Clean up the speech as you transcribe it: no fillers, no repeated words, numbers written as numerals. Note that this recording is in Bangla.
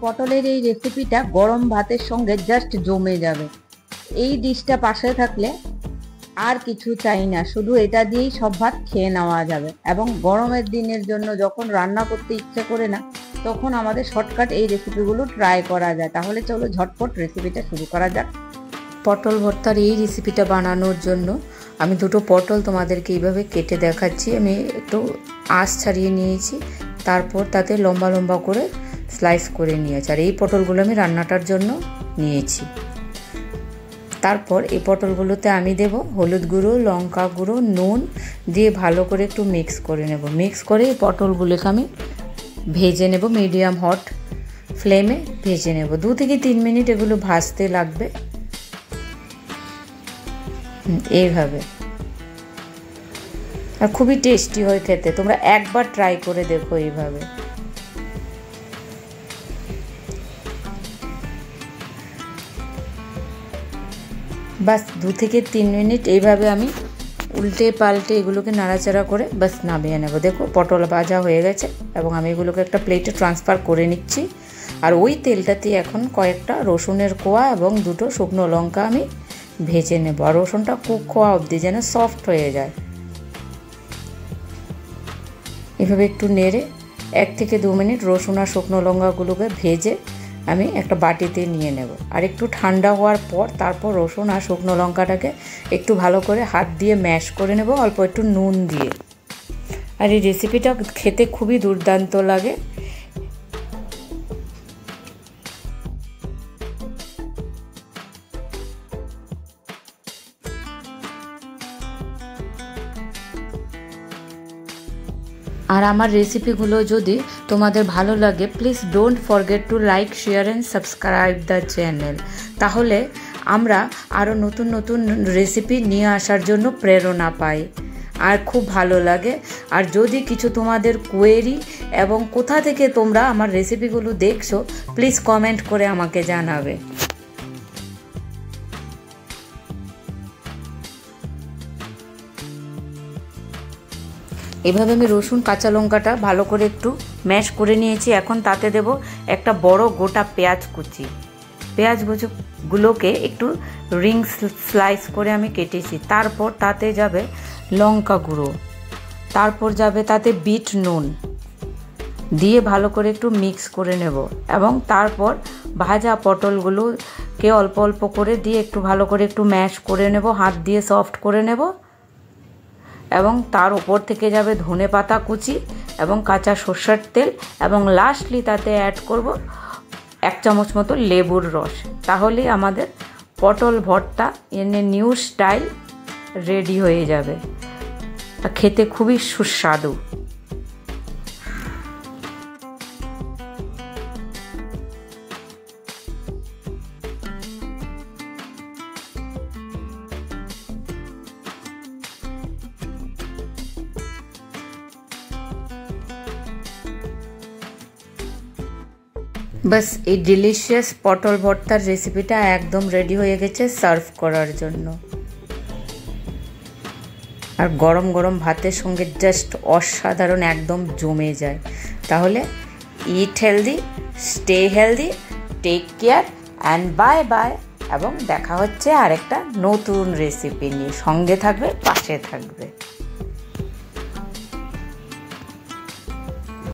পটলের এই রেসিপিটা গরম ভাতের সঙ্গে জাস্ট জমে যাবে। এই ডিশটা পাশে থাকলে আর কিছু চাই না, শুধু এটা দিয়েই সব ভাত খেয়ে নেওয়া যাবে। এবং গরমের দিনের জন্য যখন রান্না করতে ইচ্ছে করে না, তখন আমাদের শর্টকাট এই রেসিপিগুলো ট্রাই করা যায়। তাহলে চলো ঝটপট রেসিপিটা শুরু করা যাক। পটল ভর্তার এই রেসিপিটা বানানোর জন্য আমি দুটো পটল তোমাদেরকে এইভাবে কেটে দেখাচ্ছি। আমি একটু আঁশ ছাড়িয়ে নিয়েছি, তারপর তাতে লম্বা লম্বা করে স্লাইস করে নিয়েছি। আর এই পটলগুলো আমি রান্নাটার জন্য নিয়েছি। তারপর এই পটলগুলোতে আমি দেব হলুদ গুঁড়ো, লঙ্কা গুঁড়ো, নুন দিয়ে ভালো করে একটু মিক্স করে নেব। মিক্স করে এই পটলগুলোকে আমি ভেজে নেব, মিডিয়াম হট ফ্লেমে ভেজে নেব। 2 থেকে 3 মিনিট এগুলো ভাজতে লাগবে এইভাবে। আর খুবই টেস্টি হয় খেতে, তোমরা একবার ট্রাই করে দেখো এইভাবে। বাস 2 থেকে 3 মিনিট এইভাবে আমি উল্টে পাল্টে এগুলোকে নাড়াচাড়া করে বাস নামিয়ে নেব। দেখো পটল ভাজা হয়ে গেছে এবং আমি এগুলোকে একটা প্লেটে ট্রান্সফার করে নিচ্ছি। আর ওই তেলটাতে এখন কয়েকটা রসুনের কোয়া এবং 2টো শুকনো লঙ্কা আমি ভেজে নেব। আর রসুনটা কুক হওয়া অবধি যেন সফট হয়ে যায়, এভাবে একটু নেড়ে 1 থেকে 2 মিনিট রসুন আর শুকনো লঙ্কাগুলোকে ভেজে আমি একটা বাটিতে নিয়ে নেব। আর একটু ঠান্ডা হওয়ার পর তারপর রসুন আর শুকনো লঙ্কাটাকে একটু ভালো করে হাত দিয়ে ম্যাশ করে নেব, অল্প একটু নুন দিয়ে। আর এই রেসিপিটা খেতে খুবই দুর্দান্ত লাগে। আর আমার রেসিপিগুলো যদি তোমাদের ভালো লাগে, please don't forget to like, share and subscribe the channel. তাহলে আমরা আরও নতুন নতুন রেসিপি নিয়ে আসার জন্য প্রেরণা পাই আর খুব ভালো লাগে। আর যদি কিছু তোমাদের কোয়েরি এবং কোথা থেকে তোমরা আমার রেসিপিগুলো দেখছো, প্লিজ কমেন্ট করে আমাকে জানাবে। এভাবে আমি রসুন কাঁচা লঙ্কাটা ভালো করে একটু ম্যাশ করে নিয়েছি। এখন তাতে দেব একটা বড় গোটা পেঁয়াজ কুচি। পেঁয়াজ গুলোকে একটু রিং স্লাইস করে আমি কেটেছি। তারপর তাতে যাবে লঙ্কা গুঁড়ো, তারপর যাবে তাতে বিট নুন দিয়ে ভালো করে একটু মিক্স করে নেব। এবং তারপর ভাজা পটলগুলোকে অল্প অল্প করে দিয়ে একটু ভালো করে একটু ম্যাশ করে নেব, হাত দিয়ে সফট করে নেব। এবং তার উপর থেকে যাবে ধনে পাতা কুচি এবং কাঁচা সর্ষের তেল, এবং লাস্টলি তাতে অ্যাড করব 1 চামচ মতো লেবুর রস। তাহলেই আমাদের পটল ভর্তা এনে নিউ স্টাইল রেডি হয়ে যাবে। খেতে খুবই সুস্বাদু। বাস এই ডিলিশিয়াস পটল ভর্তার রেসিপিটা একদম রেডি হয়ে গেছে সার্ভ করার জন্য। আর গরম গরম ভাতের সঙ্গে জাস্ট অসাধারণ একদম জমে যায়। তাহলে eat healthy, stay healthy, take care and bye bye. এবং দেখা হচ্ছে আরেকটা নতুন রেসিপি নিয়ে। সঙ্গে থাকবে, পাশে থাকবে।